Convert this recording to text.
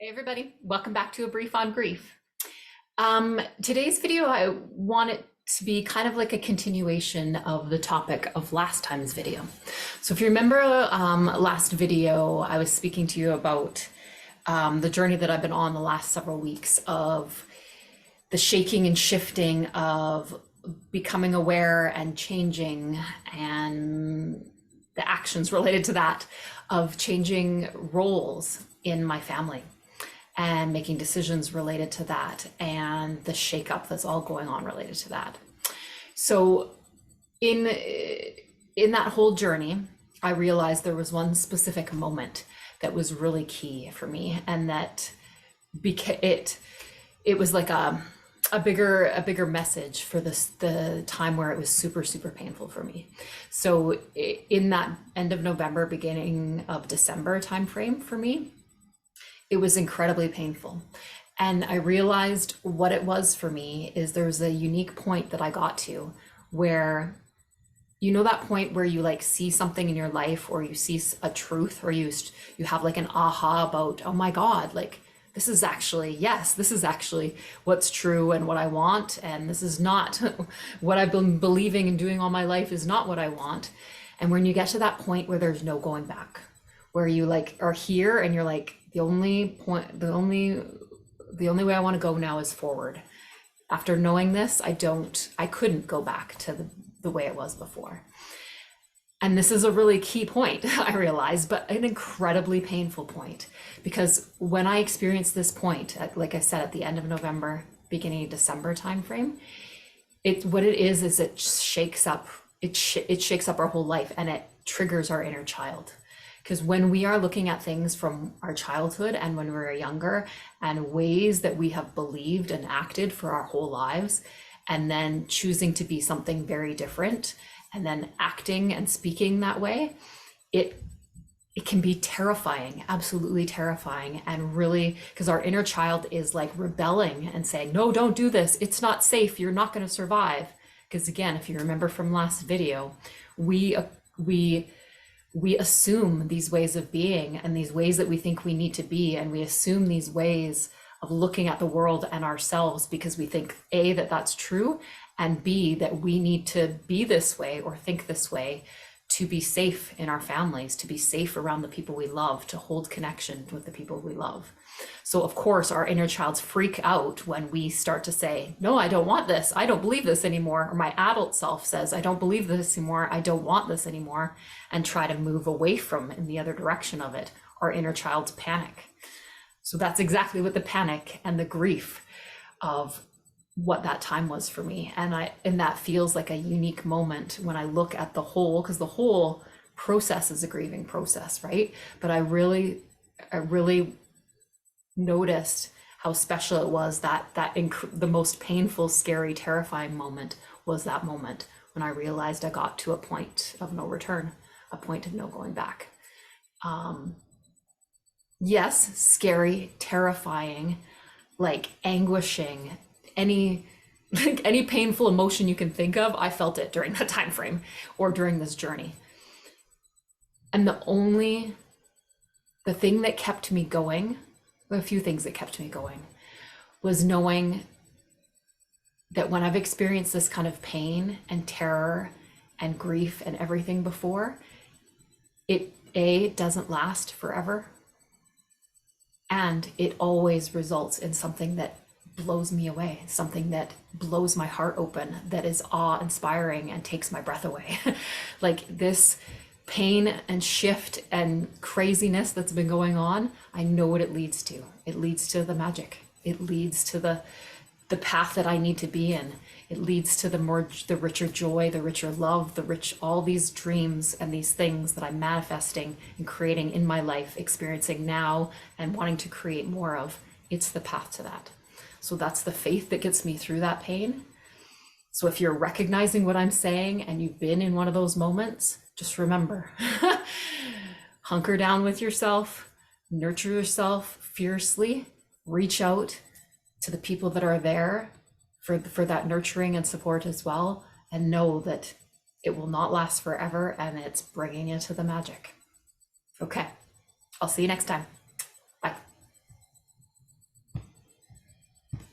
Hey everybody, welcome back to A Brief on Grief. Today's video, I want it to be kind of like a continuation of the topic of last time's video. So if you remember last video, I was speaking to you about the journey that I've been on the last several weeks of the shaking and shifting of becoming aware and changing, and the actions related to that of changing roles in my family and making decisions related to that, and the shakeup that's all going on related to that. So in that whole journey, I realized there was one specific moment that was really key for me, and that it was like a bigger message for the time where it was super painful for me. So in that end of November, beginning of December timeframe for me, it was incredibly painful. And I realized what it was for me is there's a unique point that I got to where, you know, that point where you like see something in your life, or you see a truth, or you have like an aha about, oh my God, like this is actually, yes, this is actually what's true and what I want. And this is not what I've been believing and doing all my life is not what I want. And when you get to that point where there's no going back, where you like are here and you're like, the only way I want to go now is forward. After knowing this, I couldn't go back to the way it was before. And this is a really key point, I realize, but an incredibly painful point, because when I experienced this point, like I said, at the end of November, beginning of December timeframe, what it is it shakes up our whole life, and it triggers our inner child. Because when we are looking at things from our childhood and when we were younger, and ways that we have believed and acted for our whole lives, and then choosing to be something very different, and then acting and speaking that way, it can be terrifying, absolutely terrifying. And really, because our inner child is like rebelling and saying, no, don't do this. It's not safe. You're not going to survive. Because again, if you remember from last video, we assume these ways of being and these ways that we think we need to be, and we assume these ways of looking at the world and ourselves because we think A, that that's true, and B, that we need to be this way or think this way to be safe in our families, to be safe around the people we love, to hold connection with the people we love. So of course our inner childs freak out when we start to say, no, I don't want this, I don't believe this anymore. Or my adult self says, I don't believe this anymore, I don't want this anymore, and try to move away from in the other direction of it. Our inner child's panic. So that's exactly what the panic and the grief of what that time was for me. And that feels like a unique moment when I look at the whole, because the whole process is a grieving process, right? But I really noticed how special it was that the most painful, scary, terrifying moment was that moment when I realized I got to a point of no return, a point of no going back. Yes, scary, terrifying, like anguishing, any painful emotion you can think of, I felt it during that time frame or during this journey. And the thing that kept me going, a few things that kept me going, was knowing that when I've experienced this kind of pain and terror and grief and everything before, it doesn't last forever. And it always results in something that blows me away, something that blows my heart open, that is awe-inspiring and takes my breath away. Like this pain and shift and craziness that's been going on, I know what it leads to. It leads to the magic. It leads to the path that I need to be in. It leads to the richer joy, the richer love, all these dreams and these things that I'm manifesting and creating in my life, experiencing now and wanting to create more of. It's the path to that. So that's the faith that gets me through that pain. So if you're recognizing what I'm saying and you've been in one of those moments, just remember, hunker down with yourself, nurture yourself fiercely, reach out to the people that are there for that nurturing and support as well, and know that it will not last forever, and it's bringing you to the magic. Okay, I'll see you next time.